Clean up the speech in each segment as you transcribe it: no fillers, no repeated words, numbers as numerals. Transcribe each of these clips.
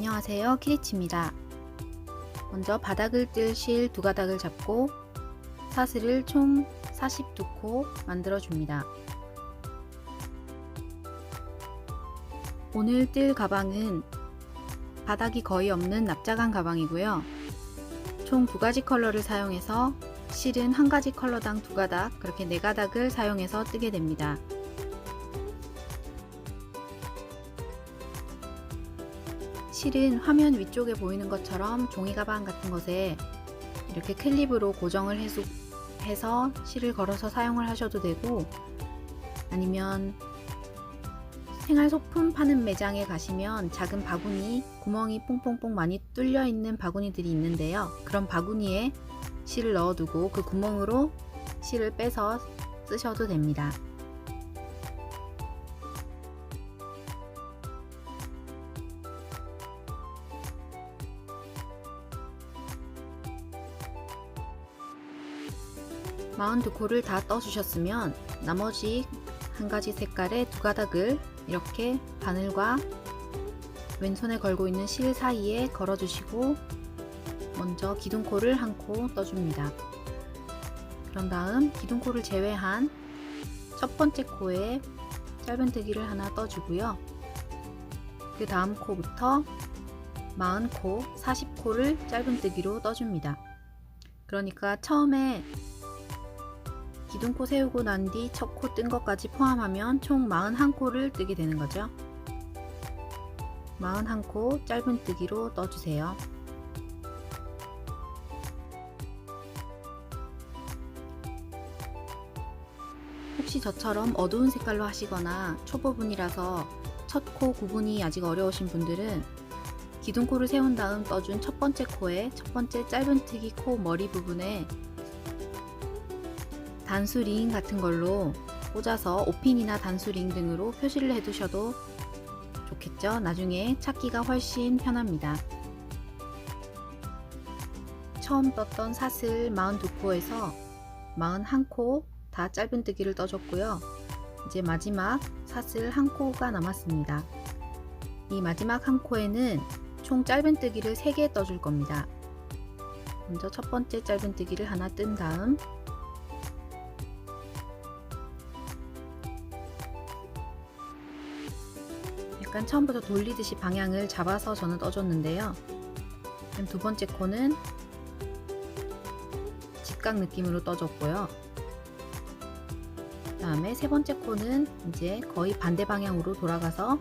안녕하세요, 키리치입니다. 먼저 바닥을 뜰 실 두 가닥을 잡고 사슬을 총 42코 만들어 줍니다. 오늘 뜰 가방은 바닥이 거의 없는 납작한 가방이고요. 총 두 가지 컬러를 사용해서 실은 한 가지 컬러당 두 가닥, 그렇게 네 가닥을 사용해서 뜨게 됩니다. 실은 화면 위쪽에 보이는 것처럼 종이 가방 같은 것에 이렇게 클립으로 고정을 해서 실을 걸어서 사용을 하셔도 되고, 아니면 생활소품 파는 매장에 가시면 작은 바구니, 구멍이 뽕뽕뽕 많이 뚫려 있는 바구니들이 있는데요. 그런 바구니에 실을 넣어두고 그 구멍으로 실을 빼서 쓰셔도 됩니다. 마흔두 코를 다 떠주셨으면 나머지 한 가지 색깔의 두 가닥을 이렇게 바늘과 왼손에 걸고 있는 실 사이에 걸어주시고 먼저 기둥코를 한 코 떠줍니다. 그런 다음 기둥코를 제외한 첫 번째 코에 짧은뜨기를 하나 떠주고요. 그 다음 코부터 40코, 40코를 짧은뜨기로 떠줍니다. 그러니까 처음에 기둥코 세우고 난 뒤 첫 코 뜬 것까지 포함하면 총 41코를 뜨게 되는 거죠. 41코 짧은뜨기로 떠주세요. 혹시 저처럼 어두운 색깔로 하시거나 초보분이라서 첫 코 구분이 아직 어려우신 분들은 기둥코를 세운 다음 떠준 첫 번째 코에 첫 번째 짧은뜨기 코 머리 부분에 단수링 같은 걸로 꽂아서 오핀이나 단수링 등으로 표시를 해두셔도 좋겠죠. 나중에 찾기가 훨씬 편합니다. 처음 떴던 사슬 42코에서 41코 다 짧은뜨기를 떠줬고요. 이제 마지막 사슬 한 코가 남았습니다. 이 마지막 한 코에는 총 짧은뜨기를 3개 떠줄 겁니다. 먼저 첫 번째 짧은뜨기를 하나 뜬 다음 약간 처음부터 돌리듯이 방향을 잡아서 저는 떠줬는데요. 두 번째 코는 직각 느낌으로 떠줬고요. 그 다음에 세 번째 코는 이제 거의 반대 방향으로 돌아가서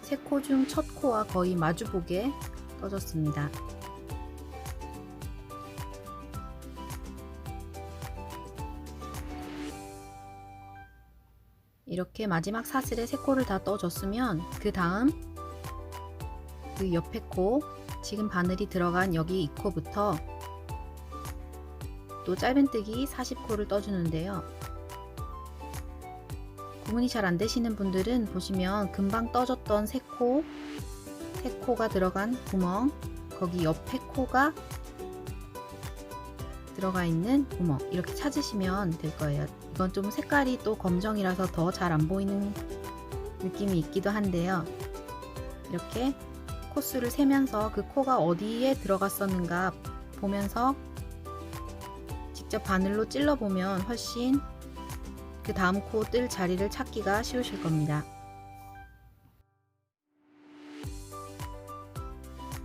세 코 중 첫 코와 거의 마주보게 떠줬습니다. 이렇게 마지막 사슬에 3코를 다 떠줬으면 그 다음 그 옆에 코, 지금 바늘이 들어간 여기 이 코부터 또 짧은뜨기 40코를 떠주는데요. 구분이 잘 안되시는 분들은 보시면 금방 떠줬던 3코가 들어간 구멍, 거기 옆에 코가 들어가 있는 구멍, 이렇게 찾으시면 될 거예요. 이건 좀 색깔이 또 검정이라서 더 잘 안 보이는 느낌이 있기도 한데요. 이렇게 코수를 세면서 그 코가 어디에 들어갔었는가 보면서 직접 바늘로 찔러 보면 훨씬 그 다음 코 뜰 자리를 찾기가 쉬우실 겁니다.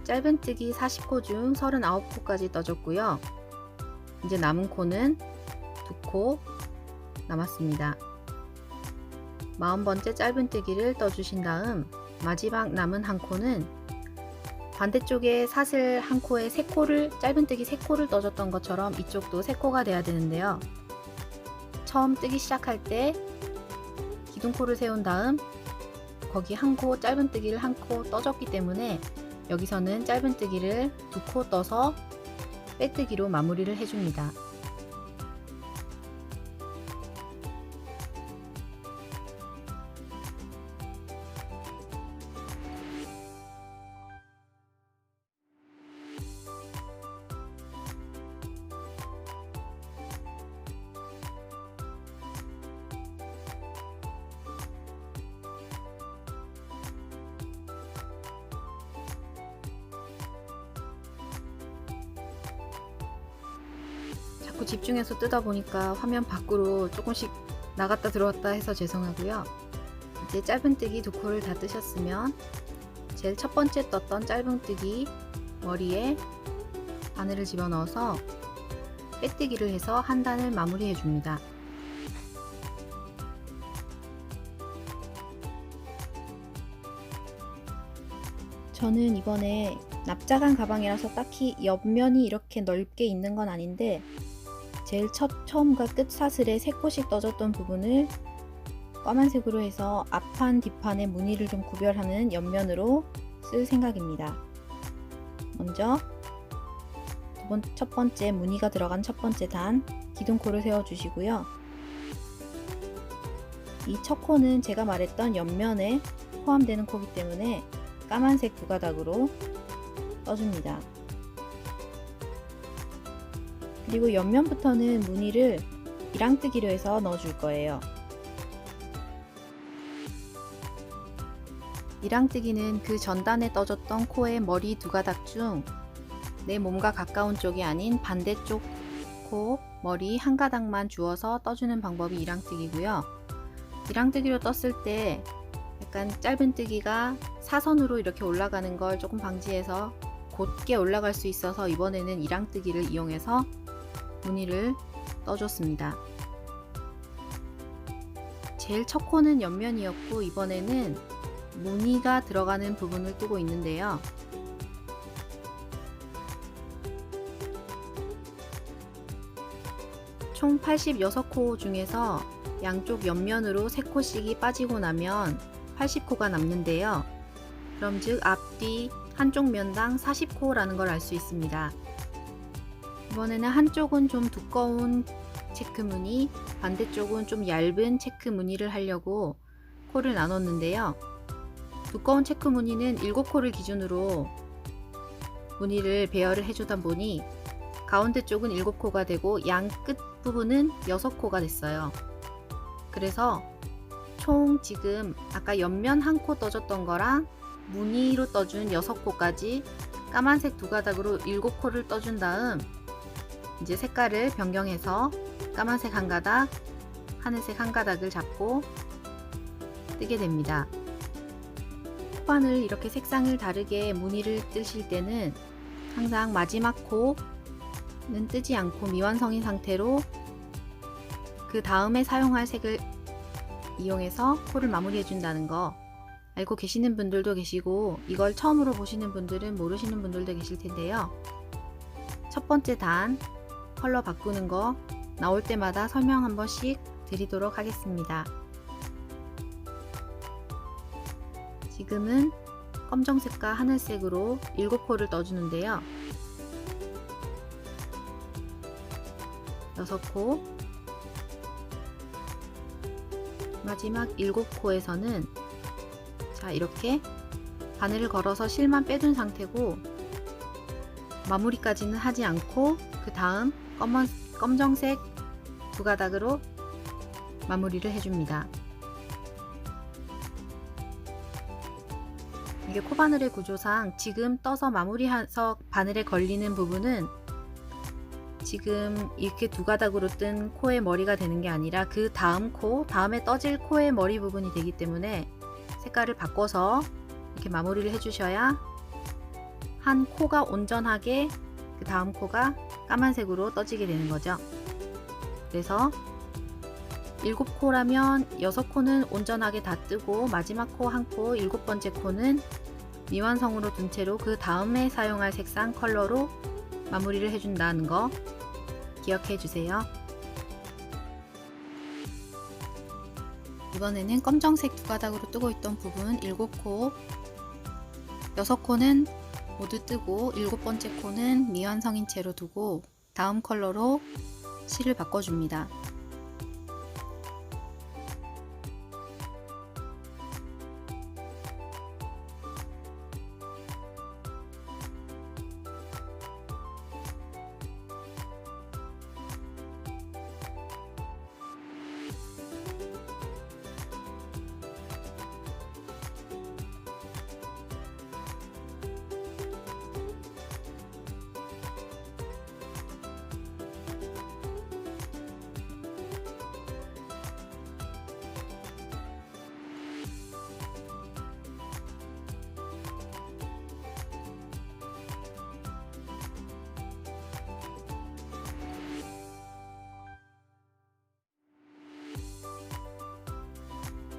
짧은뜨기 40코 중 39코까지 떠줬고요. 이제 남은 코는 2코 남았습니다. 40번째 짧은뜨기를 떠주신 다음 마지막 남은 한 코는 반대쪽에 사슬 한 코에 3코를 짧은뜨기 3코를 떠줬던 것처럼 이쪽도 3코가 돼야 되는데요. 처음 뜨기 시작할 때 기둥코를 세운 다음 거기 한 코 짧은뜨기를 한 코 떠줬기 때문에 여기서는 짧은뜨기를 2코 떠서 빼뜨기로 마무리를 해줍니다. 자꾸 집중해서 뜯다 보니까 화면 밖으로 조금씩 나갔다 들어왔다 해서 죄송하고요. 이제 짧은뜨기 두 코를 다 뜨셨으면 제일 첫 번째 떴던 짧은뜨기 머리에 바늘을 집어넣어서 빼뜨기를 해서 한 단을 마무리해 줍니다. 저는 이번에 납작한 가방이라서 딱히 옆면이 이렇게 넓게 있는 건 아닌데 제일 처음과 끝 사슬에 3코씩 떠졌던 부분을 까만색으로 해서 앞판 뒷판의 무늬를 좀 구별하는 옆면으로 쓸 생각입니다. 먼저 첫 번째 무늬가 들어간 첫 번째 단 기둥코를 세워 주시고요. 이 첫 코는 제가 말했던 옆면에 포함되는 코이기 때문에 까만색 두 가닥으로 떠줍니다. 그리고 옆면부터는 무늬를 이랑뜨기로 해서 넣어줄 거예요. 이랑뜨기는 그 전단에 떠줬던 코의 머리 두 가닥 중 내 몸과 가까운 쪽이 아닌 반대쪽 코 머리 한 가닥만 주어서 떠주는 방법이 이랑뜨기고요. 이랑뜨기로 떴을 때 약간 짧은뜨기가 사선으로 이렇게 올라가는 걸 조금 방지해서 곧게 올라갈 수 있어서 이번에는 이랑뜨기를 이용해서 무늬를 떠줬습니다. 제일 첫 코는 옆면이었고 이번에는 무늬가 들어가는 부분을 뜨고 있는데요. 총 86코 중에서 양쪽 옆면으로 3코씩이 빠지고 나면 80코가 남는데요. 그럼 즉 앞뒤 한쪽 면당 40코라는 걸 알 수 있습니다. 이번에는 한쪽은 좀 두꺼운 체크 무늬, 반대쪽은 좀 얇은 체크 무늬를 하려고 코를 나눴는데요. 두꺼운 체크 무늬는 7코를 기준으로 무늬를 배열을 해주다 보니 가운데 쪽은 7코가 되고 양 끝 부분은 6코가 됐어요. 그래서 총 지금 아까 옆면 한 코 떠줬던 거랑 무늬로 떠준 6코까지 까만색 두 가닥으로 7코를 떠준 다음 이제 색깔을 변경해서 까만색 한 가닥, 하늘색 한 가닥을 잡고 뜨게 됩니다. 코바늘 이렇게 색상을 다르게 무늬를 뜨실 때는 항상 마지막 코는 뜨지 않고 미완성인 상태로 그 다음에 사용할 색을 이용해서 코를 마무리해 준다는 거 알고 계시는 분들도 계시고 이걸 처음으로 보시는 분들은 모르시는 분들도 계실 텐데요. 첫 번째 단 컬러 바꾸는 거 나올 때마다 설명 한 번씩 드리도록 하겠습니다. 지금은 검정색과 하늘색으로 7코를 떠주는데요. 6코, 마지막 7코에서는 자 이렇게 바늘을 걸어서 실만 빼둔 상태고 마무리까지는 하지 않고 그 다음 검정색 두 가닥으로 마무리를 해줍니다. 이게 코바늘의 구조상 지금 떠서 마무리해서 바늘에 걸리는 부분은 지금 이렇게 두 가닥으로 뜬 코의 머리가 되는 게 아니라 그 다음 코, 다음에 떠질 코의 머리 부분이 되기 때문에 색깔을 바꿔서 이렇게 마무리를 해주셔야 한 코가 온전하게 그 다음 코가 까만색으로 떠지게 되는 거죠. 그래서 7코라면 6코는 온전하게 다 뜨고 마지막 코 한 코, 7번째 코는 미완성으로 둔 채로 그 다음에 사용할 색상 컬러로 마무리를 해준다는 거 기억해 주세요. 이번에는 검정색 두 가닥으로 뜨고 있던 부분 7코, 6코는 모두 뜨고 7번째 코는 미완성인 채로 두고 다음 컬러로 실을 바꿔줍니다.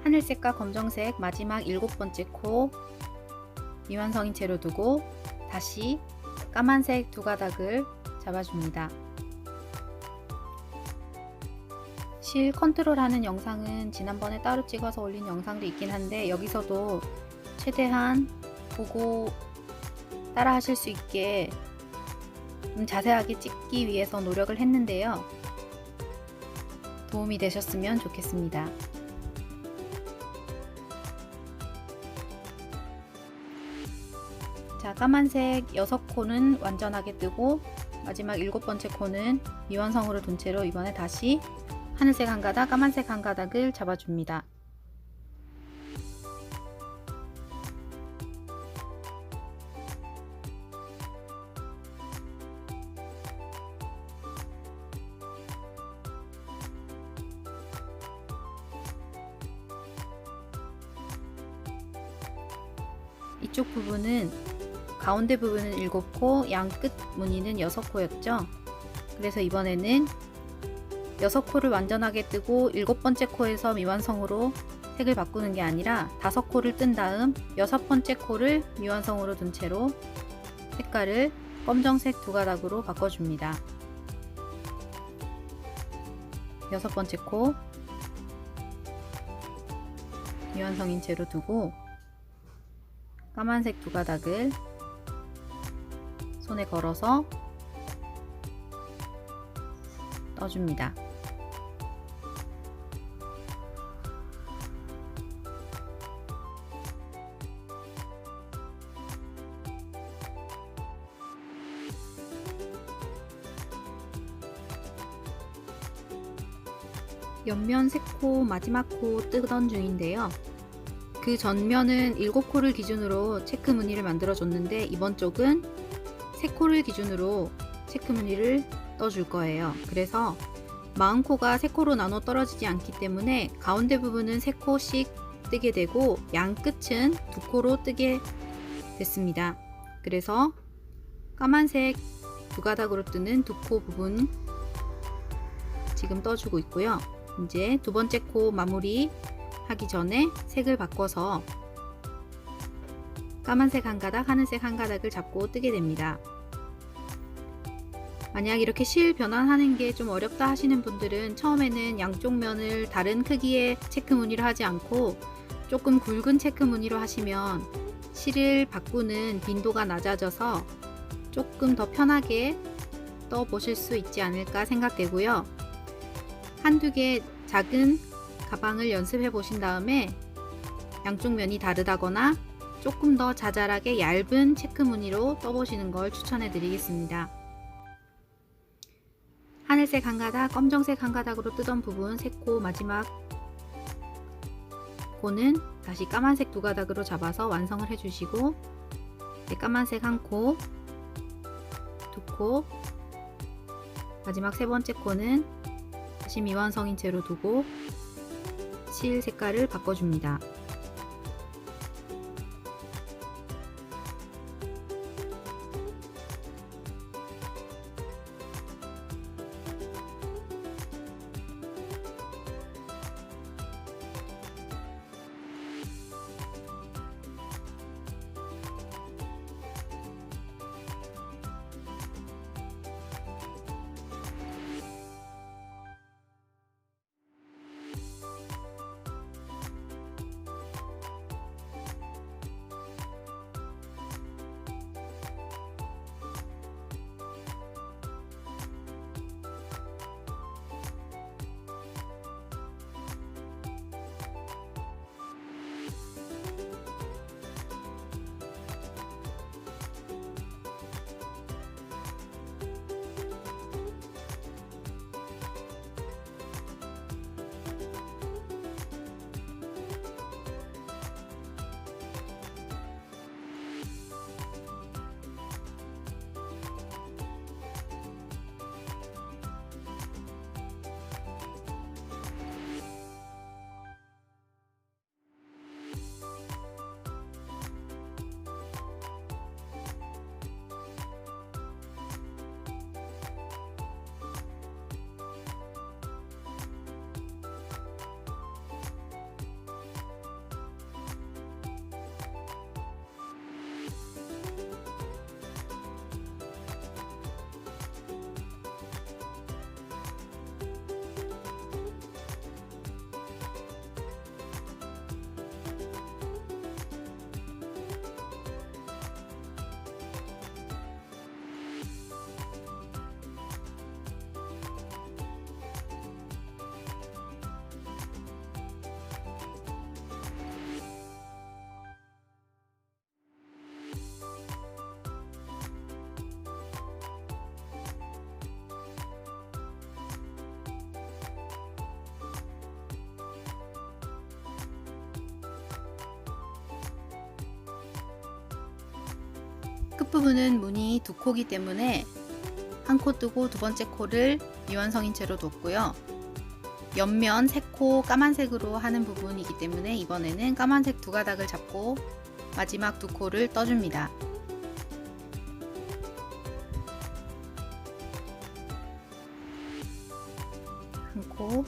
하늘색과 검정색 마지막 7번째 코 미완성인 채로 두고 다시 까만색 두 가닥을 잡아줍니다. 실 컨트롤하는 영상은 지난번에 따로 찍어서 올린 영상도 있긴 한데 여기서도 최대한 보고 따라 하실 수 있게 좀 자세하게 찍기 위해서 노력을 했는데요. 도움이 되셨으면 좋겠습니다. 자, 까만색 6코는 완전하게 뜨고 마지막 7번째 코는 미완성으로 둔 채로 이번에 다시 하늘색 한 가닥, 까만색 한 가닥을 잡아줍니다. 이쪽 부분은 가운데 부분은 7코, 양 끝 무늬는 6코였죠. 그래서 이번에는 6코를 완전하게 뜨고 7번째 코에서 미완성으로 색을 바꾸는 게 아니라 5코를 뜬 다음 6번째 코를 미완성으로 둔 채로 색깔을 검정색 두 가닥으로 바꿔줍니다. 6번째 코 미완성인 채로 두고 까만색 두 가닥을 손에 걸어서 떠줍니다. 옆면 3코 마지막 코 뜨던 중인데요. 그 전면은 7코를 기준으로 체크 무늬를 만들어 줬는데 이번 쪽은 3코를 기준으로 체크 무늬를 떠줄 거예요. 그래서 40코가 3코로 나눠 떨어지지 않기 때문에 가운데 부분은 3코씩 뜨게 되고 양 끝은 2코로 뜨게 됐습니다. 그래서 까만색 두 가닥으로 뜨는 2코 부분 지금 떠주고 있고요. 이제 두 번째 코 마무리 하기 전에 색을 바꿔서 까만색 한 가닥, 하늘색 한 가닥을 잡고 뜨게 됩니다. 만약 이렇게 실 변환하는 게 좀 어렵다 하시는 분들은 처음에는 양쪽 면을 다른 크기의 체크 무늬로 하지 않고 조금 굵은 체크 무늬로 하시면 실을 바꾸는 빈도가 낮아져서 조금 더 편하게 떠 보실 수 있지 않을까 생각되고요. 한두 개 작은 가방을 연습해 보신 다음에 양쪽 면이 다르다거나 조금 더 자잘하게 얇은 체크 무늬로 떠보시는 걸 추천해 드리겠습니다. 하늘색 한 가닥, 검정색 한 가닥으로 뜨던 부분 3코 마지막 코는 다시 까만색 두 가닥으로 잡아서 완성을 해주시고 까만색 한 코, 2코, 마지막 3번째 코는 다시 미완성인 채로 두고 실 색깔을 바꿔줍니다. 끝부분은 무늬 두 코기 때문에 한 코 뜨고 두 번째 코를 미완성인 채로 뒀고요. 옆면 세 코 까만색으로 하는 부분이기 때문에 이번에는 까만색 두 가닥을 잡고 마지막 두 코를 떠줍니다. 한 코,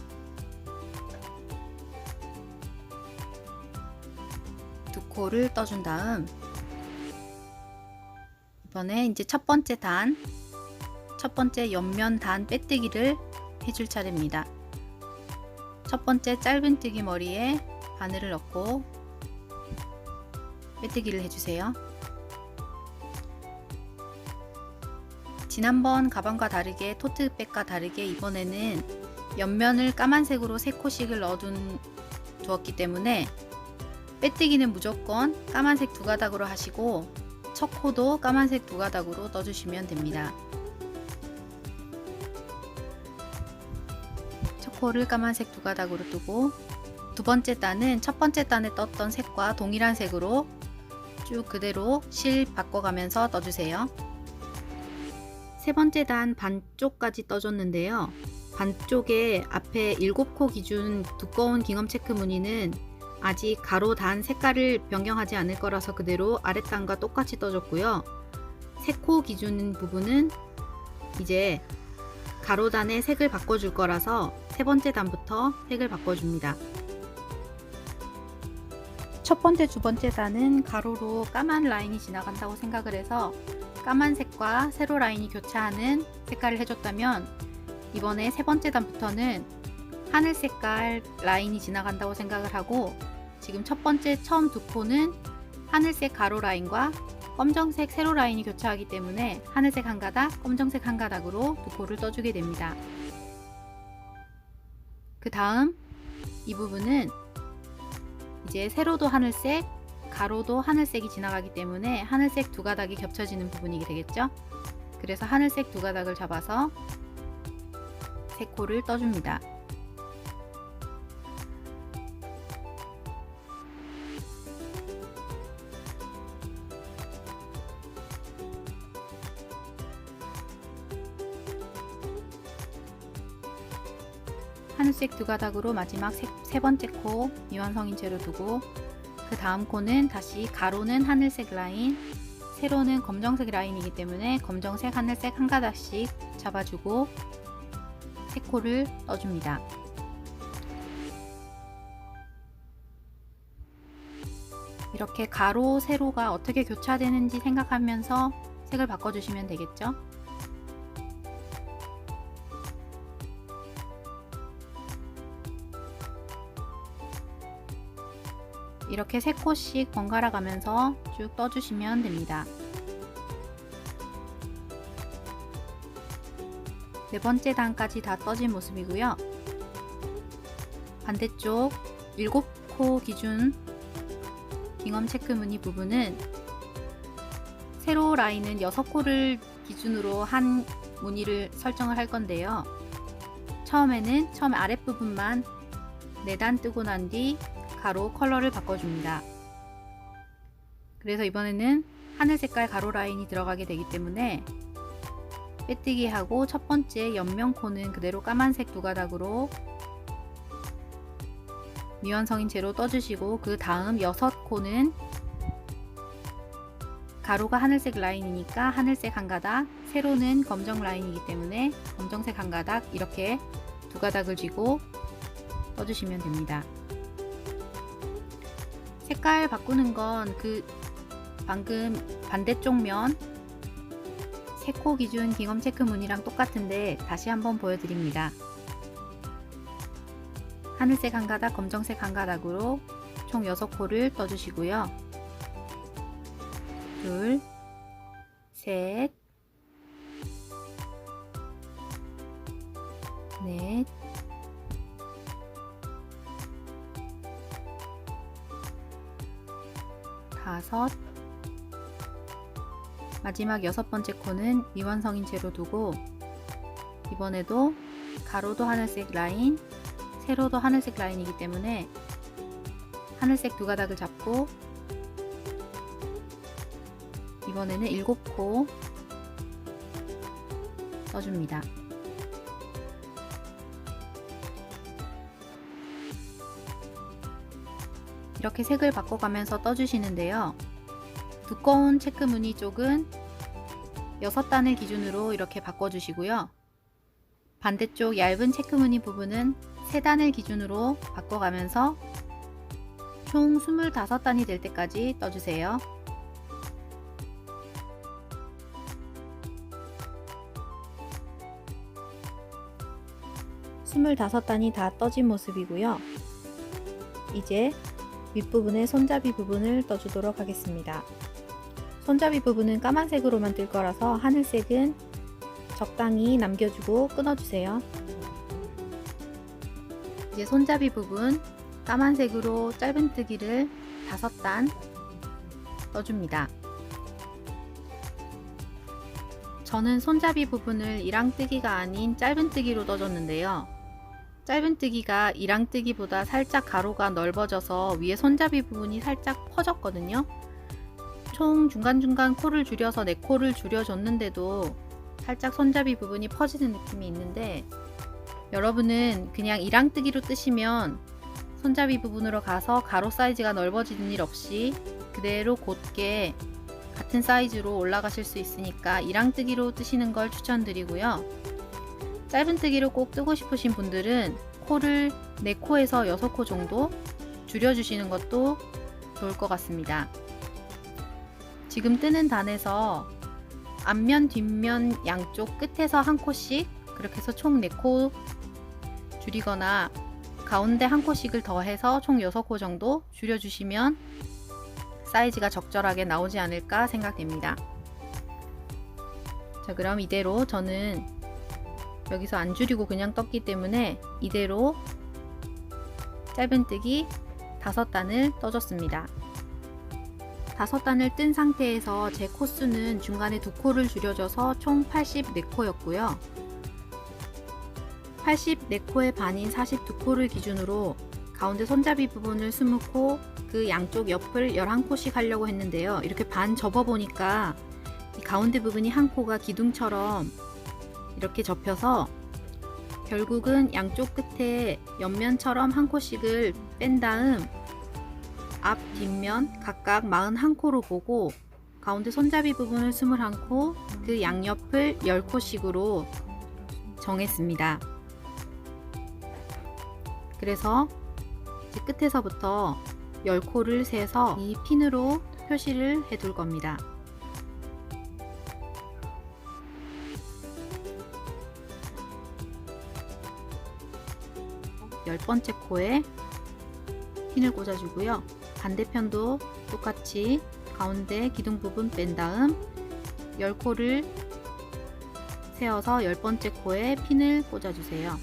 두 코를 떠준 다음 이번에 이제 첫 번째 옆면 단 빼뜨기를 해줄 차례입니다. 첫 번째 짧은뜨기 머리에 바늘을 넣고 빼뜨기를 해주세요. 지난번 가방과 다르게 토트백과 다르게 이번에는 옆면을 까만색으로 3코씩을 두었기 때문에 빼뜨기는 무조건 까만색 두 가닥으로 하시고 첫 코도 까만색 두 가닥으로 떠주시면 됩니다. 첫 코를 까만색 두 가닥으로 뜨고 두 번째 단은 첫 번째 단에 떴던 색과 동일한 색으로 쭉 그대로 실 바꿔가면서 떠주세요. 세 번째 단 반쪽까지 떠줬는데요. 반쪽에 앞에 7코 기준 두꺼운 깅엄 체크 무늬는 아직 가로 단 색깔을 변경하지 않을 거라서 그대로 아랫단과 똑같이 떠줬고요. 3코 기준 부분은 이제 가로단에 색을 바꿔줄 거라서 세 번째 단부터 색을 바꿔줍니다. 첫 번째, 두 번째 단은 가로로 까만 라인이 지나간다고 생각을 해서 까만 색과 세로 라인이 교차하는 색깔을 해줬다면 이번에 세 번째 단부터는 하늘 색깔 라인이 지나간다고 생각을 하고 지금 첫 번째 처음 두 코는 하늘색 가로 라인과 검정색 세로 라인이 교차하기 때문에 하늘색 한 가닥, 검정색 한 가닥으로 두 코를 떠주게 됩니다. 그 다음 이 부분은 이제 세로도 하늘색, 가로도 하늘색이 지나가기 때문에 하늘색 두 가닥이 겹쳐지는 부분이 되겠죠. 그래서 하늘색 두 가닥을 잡아서 세 코를 떠줍니다. 하늘색 두 가닥으로 마지막 세 번째 코 미완성인 채로 두고 그 다음 코는 다시 가로는 하늘색 라인, 세로는 검정색 라인이기 때문에 검정색, 하늘색 한 가닥씩 잡아주고 세 코를 떠줍니다. 이렇게 가로, 세로가 어떻게 교차되는지 생각하면서 색을 바꿔주시면 되겠죠. 이렇게 3코씩 번갈아 가면서 쭉 떠주시면 됩니다. 네 번째 단까지 다 떠진 모습이고요. 반대쪽 7코 기준 깅엄 체크 무늬 부분은 세로 라인은 6코를 기준으로 한 무늬를 설정을 할 건데요. 처음 아랫부분만 4단 뜨고 난 뒤 가로 컬러를 바꿔줍니다. 그래서 이번에는 하늘 색깔 가로 라인이 들어가게 되기 때문에 빼뜨기 하고 첫 번째 옆면 코는 그대로 까만색 두 가닥으로 미완성인 채로 떠주시고 그 다음 6코는 가로가 하늘색 라인이니까 하늘색 한 가닥, 세로는 검정 라인이기 때문에 검정색 한 가닥 이렇게 두 가닥을 쥐고 떠주시면 됩니다. 색깔 바꾸는 건 방금 반대쪽 면 3코 기준 깅엄 체크 무늬랑 똑같은데 다시 한번 보여드립니다. 하늘색 한 가닥, 검정색 한 가닥으로 총 6코를 떠주시고요. 둘, 셋, 넷, 다섯, 마지막 6번째 코는 미완성인 채로 두고 이번에도 가로도 하늘색 라인, 세로도 하늘색 라인이기 때문에 하늘색 두 가닥을 잡고 이번에는 7코 떠줍니다. 이렇게 색을 바꿔가면서 떠주시는데요. 두꺼운 체크 무늬 쪽은 6단을 기준으로 이렇게 바꿔주시고요. 반대쪽 얇은 체크 무늬 부분은 3단을 기준으로 바꿔가면서 총 25단이 될 때까지 떠주세요. 스물다섯 단이 다 떠진 모습이고요. 이제 윗부분의 손잡이 부분을 떠주도록 하겠습니다. 손잡이 부분은 까만색으로만 뜰 거라서 하늘색은 적당히 남겨주고 끊어주세요. 이제 손잡이 부분 까만색으로 짧은뜨기를 5단 떠줍니다. 저는 손잡이 부분을 이랑뜨기가 아닌 짧은뜨기로 떠줬는데요. 짧은뜨기가 이랑뜨기보다 살짝 가로가 넓어져서 위에 손잡이 부분이 살짝 퍼졌거든요. 총 중간중간 코를 줄여서 4코를 줄여줬는데도 살짝 손잡이 부분이 퍼지는 느낌이 있는데, 여러분은 그냥 이랑뜨기로 뜨시면 손잡이 부분으로 가서 가로 사이즈가 넓어지는 일 없이 그대로 곧게 같은 사이즈로 올라가실 수 있으니까 이랑뜨기로 뜨시는 걸 추천드리고요. 짧은뜨기로 꼭 뜨고 싶으신 분들은 코를 4코에서 6코 정도 줄여주시는 것도 좋을 것 같습니다. 지금 뜨는 단에서 앞면, 뒷면 양쪽 끝에서 1코씩 그렇게 해서 총 4코 줄이거나 가운데 1코씩을 더해서 총 6코 정도 줄여주시면 사이즈가 적절하게 나오지 않을까 생각됩니다. 자, 그럼 이대로 저는 여기서 안 줄이고 그냥 떴기 때문에 이대로 짧은뜨기 5단을 떠줬습니다. 5단을 뜬 상태에서 제 코수는 중간에 2코를 줄여줘서 총 84코였고요. 84코의 반인 42코를 기준으로 가운데 손잡이 부분을 20코, 그 양쪽 옆을 11코씩 하려고 했는데요. 이렇게 반 접어보니까 이 가운데 부분이 1코가 기둥처럼 이렇게 접혀서 결국은 양쪽 끝에 옆면처럼 1코씩을 뺀 다음 앞, 뒷면 각각 41코로 보고 가운데 손잡이 부분을 21코, 그 양옆을 10코씩으로 정했습니다. 그래서 이제 끝에서부터 10코를 세서 이 핀으로 표시를 해 둘 겁니다. 열 번째 코에 핀을 꽂아주고요. 반대편도 똑같이 가운데 기둥 부분 뺀 다음 10코를 세어서 10번째 코에 핀을 꽂아주세요.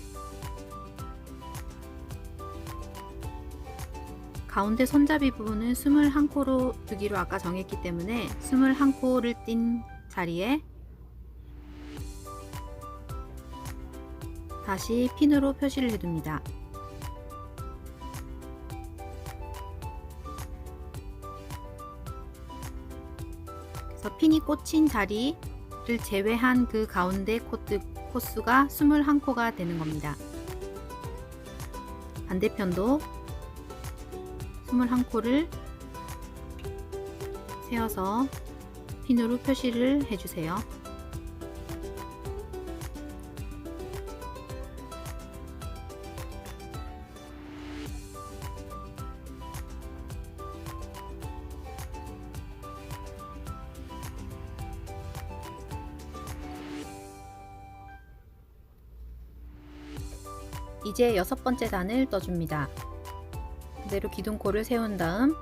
가운데 손잡이 부분은 21코로 두기로 아까 정했기 때문에 21코를 띈 자리에 다시 핀으로 표시를 해둡니다. 그래서 핀이 꽂힌 자리를 제외한 그 가운데 코수가 21코가 되는 겁니다. 반대편도 21코를 세어서 핀으로 표시를 해주세요. 이제 6번째 단을 떠줍니다. 그대로 기둥코를 세운 다음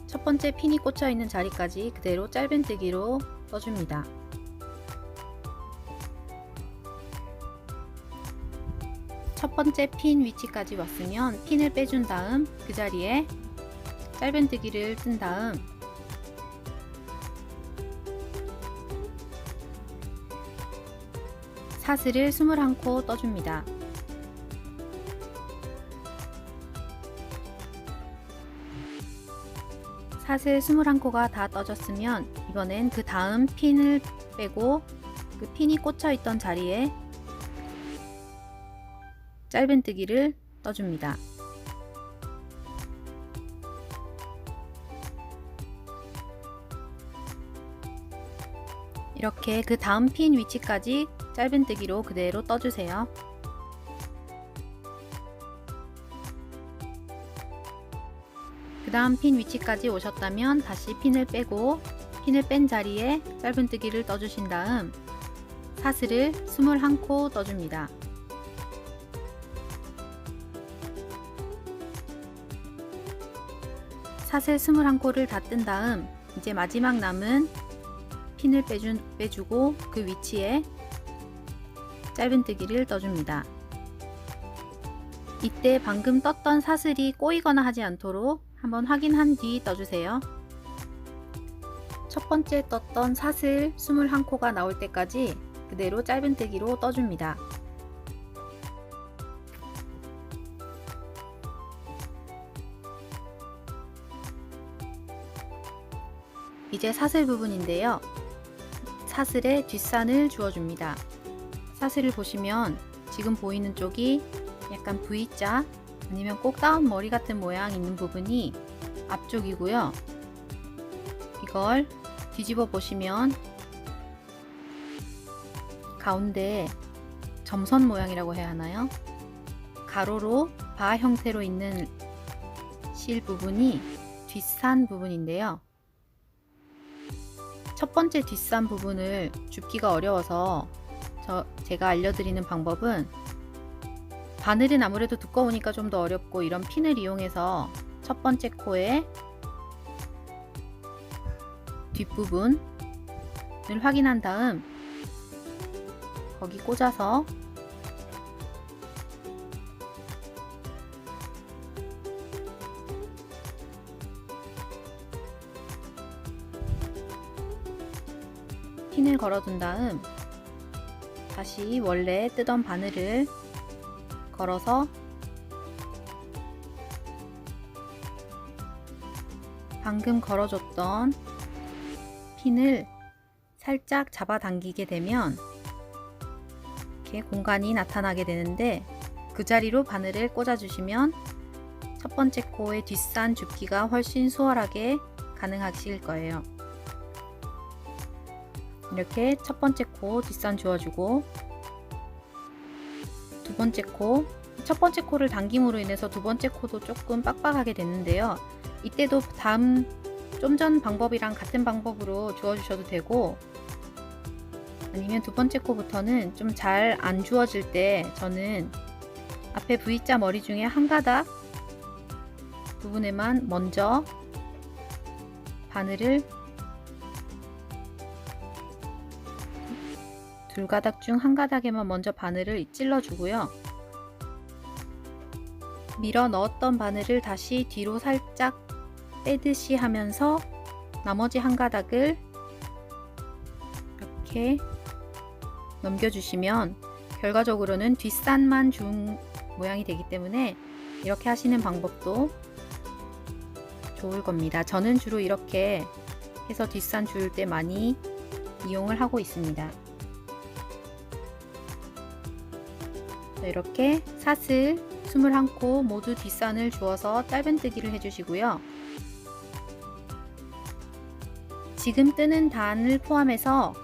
첫 번째 핀이 꽂혀 있는 자리까지 그대로 짧은뜨기로 떠줍니다. 첫 번째 핀 위치까지 왔으면 핀을 빼준 다음 그 자리에 짧은뜨기를 뜬 다음 사슬을 21코 떠줍니다. 사슬 21코가 다 떠졌으면 이번엔 그 다음 핀을 빼고 그 핀이 꽂혀 있던 자리에 짧은뜨기를 떠줍니다. 이렇게 그 다음 핀 위치까지 짧은뜨기로 그대로 떠주세요. 그 다음 핀 위치까지 오셨다면 다시 핀을 빼고 핀을 뺀 자리에 짧은뜨기를 떠주신 다음 사슬을 21코 떠줍니다. 사슬 21코를 다 뜬 다음 이제 마지막 남은 핀을 빼주고 그 위치에 짧은뜨기를 떠줍니다. 이때 방금 떴던 사슬이 꼬이거나 하지 않도록 한번 확인한 뒤 떠주세요. 첫 번째 떴던 사슬 21코가 나올 때까지 그대로 짧은뜨기로 떠줍니다. 이제 사슬 부분인데요. 사슬에 뒷산을 주어줍니다. 사슬을 보시면 지금 보이는 쪽이 약간 V자 아니면 꼭 따온 머리 같은 모양 있는 부분이 앞쪽이고요. 이걸 뒤집어 보시면 가운데 점선 모양이라고 해야 하나요? 가로로 바 형태로 있는 실 부분이 뒷산 부분인데요. 첫 번째 뒷산 부분을 줍기가 어려워서 제가 알려드리는 방법은 바늘은 아무래도 두꺼우니까 좀 더 어렵고 이런 핀을 이용해서 첫 번째 코의 뒷부분을 확인한 다음 거기 꽂아서 핀을 걸어둔 다음 다시 원래 뜨던 바늘을 걸어서 방금 걸어줬던 핀을 살짝 잡아당기게 되면 이렇게 공간이 나타나게 되는데 그 자리로 바늘을 꽂아주시면 첫 번째 코의 뒷산 줍기가 훨씬 수월하게 가능하실 거예요. 이렇게 첫 번째 코 뒷산 주어주고 두 번째 코, 첫 번째 코를 당김으로 인해서 두 번째 코도 조금 빡빡하게 됐는데요. 이때도 다음 좀 전 방법이랑 같은 방법으로 주어주셔도 되고 아니면 두 번째 코부터는 좀 잘 안 주어질 때 저는 앞에 V자 머리 중에 한 가닥 부분에만 먼저 바늘을 두 가닥 중 한 가닥에만 먼저 바늘을 찔러 주고요. 밀어 넣었던 바늘을 다시 뒤로 살짝 빼듯이 하면서 나머지 한 가닥을 이렇게 넘겨주시면 결과적으로는 뒷산만 준 모양이 되기 때문에 이렇게 하시는 방법도 좋을 겁니다. 저는 주로 이렇게 해서 뒷산 줄 때 많이 이용을 하고 있습니다. 이렇게 사슬 21코 모두 뒷산을 주어서 짧은뜨기를 해주시고요. 지금 뜨는 단을 포함해서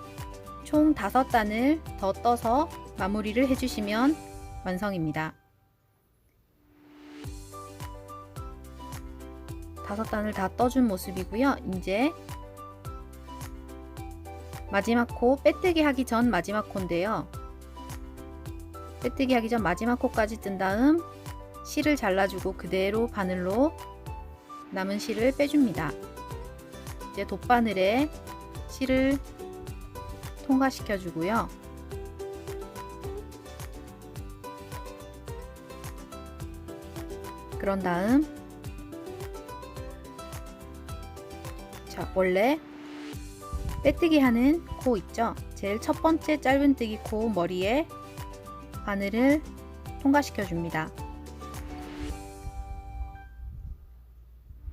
총 5단을 더 떠서 마무리를 해주시면 완성입니다. 5단을 다 떠준 모습이고요. 이제 마지막 코 빼뜨기 하기 전 마지막 코인데요. 빼뜨기 하기 전 마지막 코까지 뜬 다음 실을 잘라주고 그대로 바늘로 남은 실을 빼줍니다. 이제 돗바늘에 실을 통과시켜 주고요. 그런 다음 원래 빼뜨기 하는 코 있죠? 제일 첫 번째 짧은뜨기 코 머리에 바늘을 통과시켜 줍니다.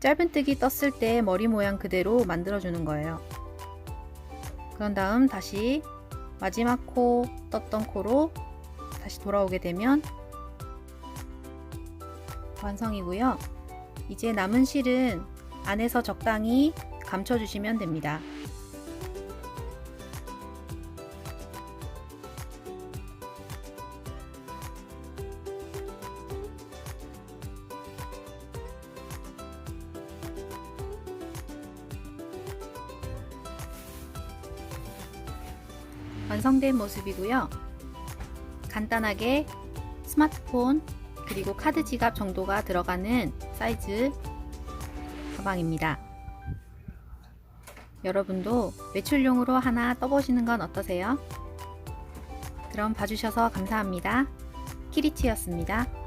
짧은뜨기 떴을 때 머리 모양 그대로 만들어주는 거예요. 그런 다음 다시 마지막 코 떴던 코로 다시 돌아오게 되면 완성이고요. 이제 남은 실은 안에서 적당히 감춰주시면 됩니다. 완성된 모습이고요. 간단하게 스마트폰 그리고 카드 지갑 정도가 들어가는 사이즈 가방입니다. 여러분도 외출용으로 하나 떠보시는 건 어떠세요? 그럼 봐주셔서 감사합니다. 키리치였습니다.